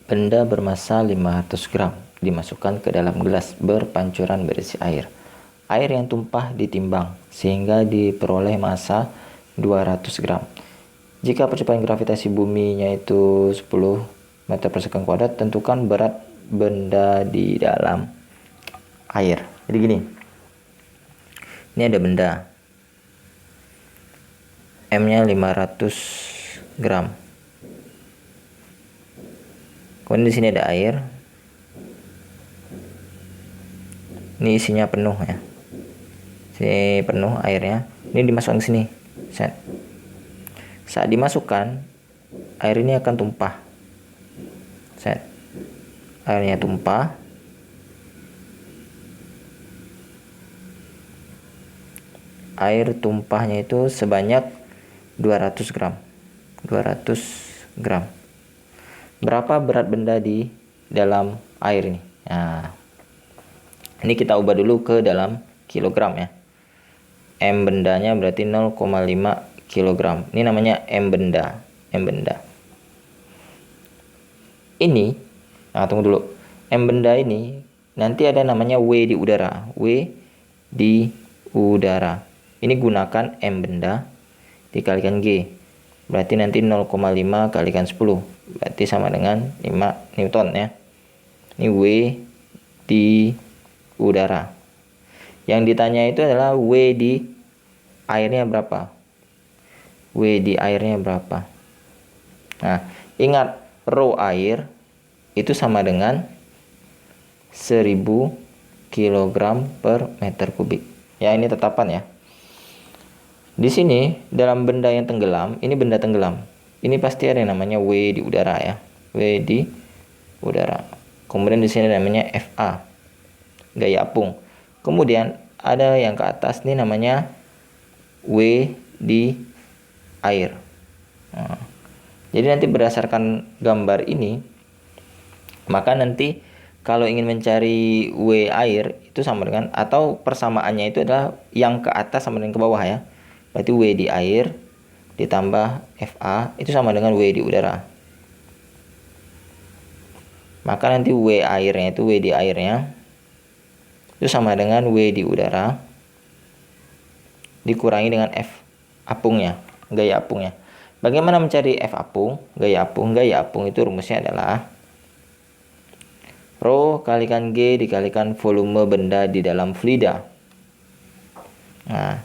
Benda bermassa 500 gram dimasukkan ke dalam gelas berpancuran berisi air. Air yang tumpah ditimbang sehingga diperoleh massa 200 gram. Jika percepatan gravitasi buminya itu 10 meter per sekund kuadrat, tentukan berat benda di dalam air. Jadi gini, ini ada benda, M-nya 500 gram. Kemudian di sini ada air. Ini isinya penuh ya. Sini penuh airnya. Ini dimasukkan ke sini. Set. Saat dimasukkan, air ini akan tumpah. Set. Airnya tumpah. Air tumpahnya itu sebanyak 200 gram. 200 gram. Berapa berat benda di dalam air ini? Nah, ini kita ubah dulu ke dalam kilogram ya. M bendanya berarti 0,5 kilogram. Ini namanya M benda. M benda. Ini, nah tunggu dulu. M benda ini nanti ada namanya W di udara. W di udara. Ini gunakan M benda dikalikan G. Berarti nanti 0,5 kalikan 10. Berarti sama dengan 5 Newton ya. Ini W di udara. Yang ditanya itu adalah W di airnya berapa. W di airnya berapa. Nah, ingat rho air itu sama dengan 1000 kg per meter kubik. Ya, ini tetapan ya. Di sini dalam benda yang tenggelam, ini benda tenggelam. Ini pasti ada yang namanya W di udara ya. W di udara. Kemudian di sini namanya FA. Gaya apung. Kemudian ada yang ke atas ini namanya W di air. Nah, jadi nanti berdasarkan gambar ini, maka nanti kalau ingin mencari W air itu sama dengan, atau persamaannya itu adalah yang ke atas sama dengan ke bawah ya. Berarti W di air ditambah FA itu sama dengan W di udara. Maka nanti W airnya itu W di airnya itu sama dengan W di udara dikurangi dengan F apungnya, gaya apungnya. Bagaimana mencari F apung? Gaya apung. Gaya apung itu rumusnya adalah rho kalikan G dikalikan volume benda di dalam fluida. Nah,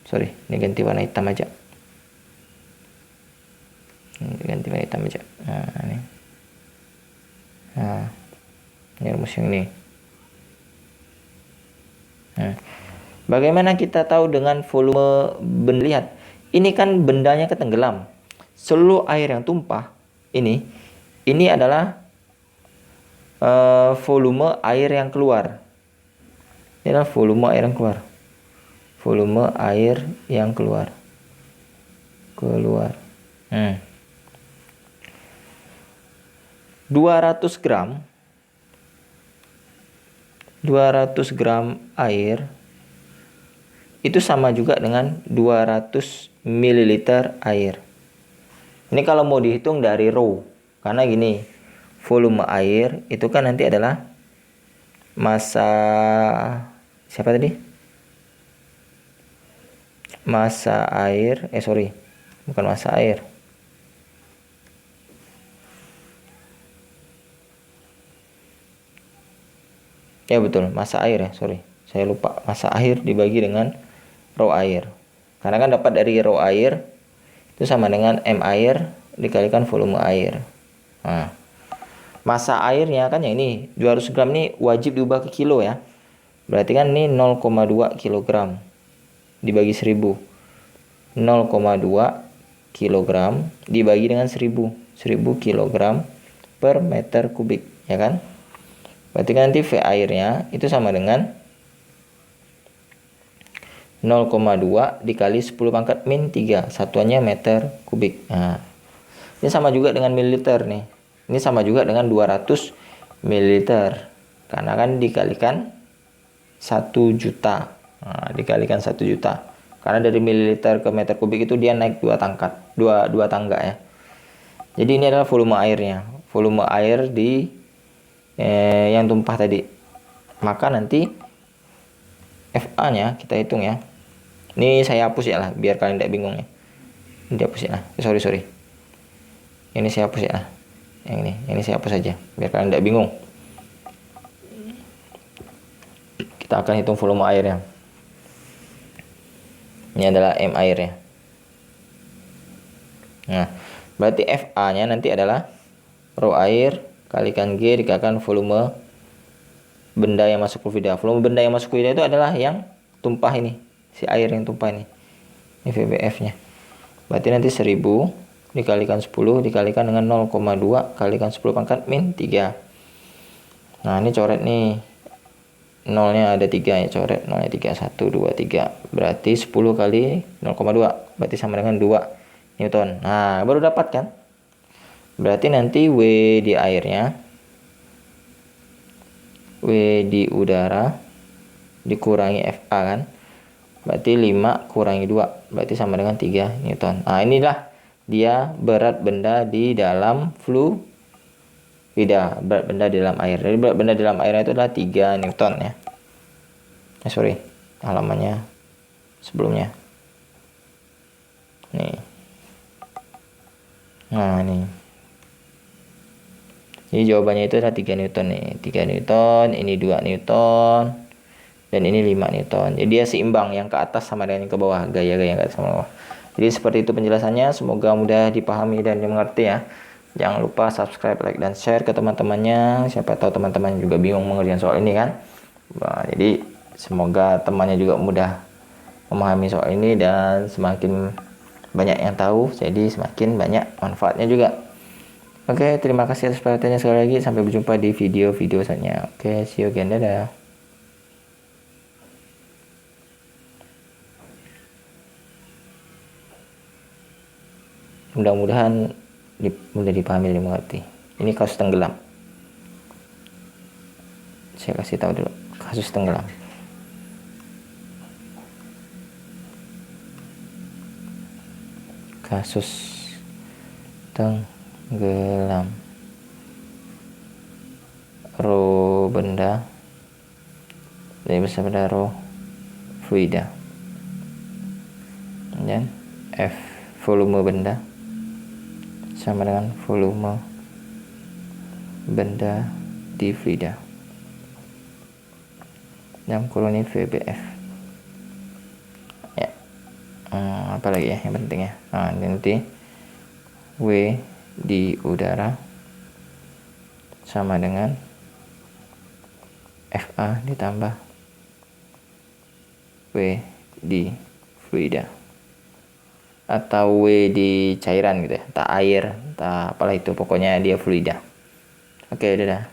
sorry, ini ganti warna hitam aja. Ganti warna hitam aja. Nah, ini. Nah, ini rumus yang ini. Nah, bagaimana kita tahu dengan volume benda? Lihat, ini kan bendanya ketenggelam. Seluruh air yang tumpah ini adalah volume air yang keluar. Ini adalah volume air yang keluar. Volume air yang keluar. 200 gram air itu sama juga dengan 200 ml air. Ini kalau mau dihitung dari rho, karena gini, volume air itu kan nanti adalah massa, siapa tadi? Massa air, bukan massa air. Ya betul, massa air ya, saya lupa. Massa air dibagi dengan rho air. Karena kan dapat dari rho air itu sama dengan M air dikalikan volume air. Nah, massa airnya kan yang ini 200 gram ini wajib diubah ke kilo ya. Berarti kan ini 0,2 kilogram dibagi 1000. 0,2 kilogram dibagi dengan 1000 kilogram per meter kubik, ya kan? Berarti kan nanti V airnya itu sama dengan 0,2 dikali 10 pangkat min 3, satuannya meter kubik. Nah, ini sama juga dengan mililiter nih. Ini sama juga dengan 200 mililiter. Karena kan dikalikan 1 juta. Nah, dikalikan 1 juta. Karena dari mililiter ke meter kubik itu dia naik 2 tangga ya. Jadi ini adalah volume airnya, volume air di yang tumpah tadi. Maka nanti FA-nya kita hitung ya. Ini saya hapus ya lah, biar kalian tidak bingung ya. Ini dihapus ya lah. Sorry. Ini saya hapus ya lah. Yang ini saya hapus saja, biar kalian tidak bingung. Kita akan hitung volume airnya. Ini adalah M airnya. Nah, berarti FA-nya nanti adalah rho air kalikan G dikalikan volume benda yang masuk fluida. Volume benda yang masuk fluida itu adalah yang tumpah ini, si air yang tumpah ini. Ini VBF-nya. Berarti nanti 1000 dikalikan 10 dikalikan dengan 0,2 kalikan 10 pangkat min 3. Nah, ini coret nih. Nolnya ada 3 ya, coret nolnya 3, 1, 2, 3. Berarti 10 kali 0,2 berarti sama dengan 2 Newton. Nah, baru dapat kan? Berarti nanti W di airnya, W di udara dikurangi FA kan, berarti 5 kurangi 2 berarti sama dengan 3 Newton. Nah, inilah dia berat benda di dalam fluida, berat benda di dalam air. Jadi berat benda di dalam air itu adalah 3 Newton ya. Sorry, halamannya sebelumnya. Nih. Nah, ini. Jadi jawabannya itu adalah 3 Newton nih. 3 Newton, ini 2 Newton, dan ini 5 Newton. Jadi dia seimbang, yang ke atas sama dengan yang ke bawah, gaya-gaya yang ke atas sama bawah. Jadi seperti itu penjelasannya, semoga mudah dipahami dan dimengerti ya. Jangan lupa subscribe, like, dan share ke teman-temannya. Siapa tahu teman-teman juga bingung mengerjakan soal ini kan. Nah, jadi semoga temannya juga mudah memahami soal ini dan semakin banyak yang tahu, jadi semakin banyak manfaatnya juga. Oke, terima kasih atas perhatiannya sekali lagi. Sampai berjumpa di video-video selanjutnya. Oke, see you again. Dadah. Mudah-mudahan mudah dipahami dan dimengerti. Ini kasus tenggelam. Saya kasih tahu dulu kasus tenggelam. Kasus tenggelam. Rho benda dari besar pada rho fluida. Dan F volume benda sama dengan volume benda di fluida. Dalam kurung ini VBF. Ya. Apa lagi ya yang penting ya? Nah, nanti W di udara sama dengan FA ditambah W di fluida, atau W di cairan gitu ya, entah air, entah apalah itu, pokoknya dia fluida. Oke, dadah.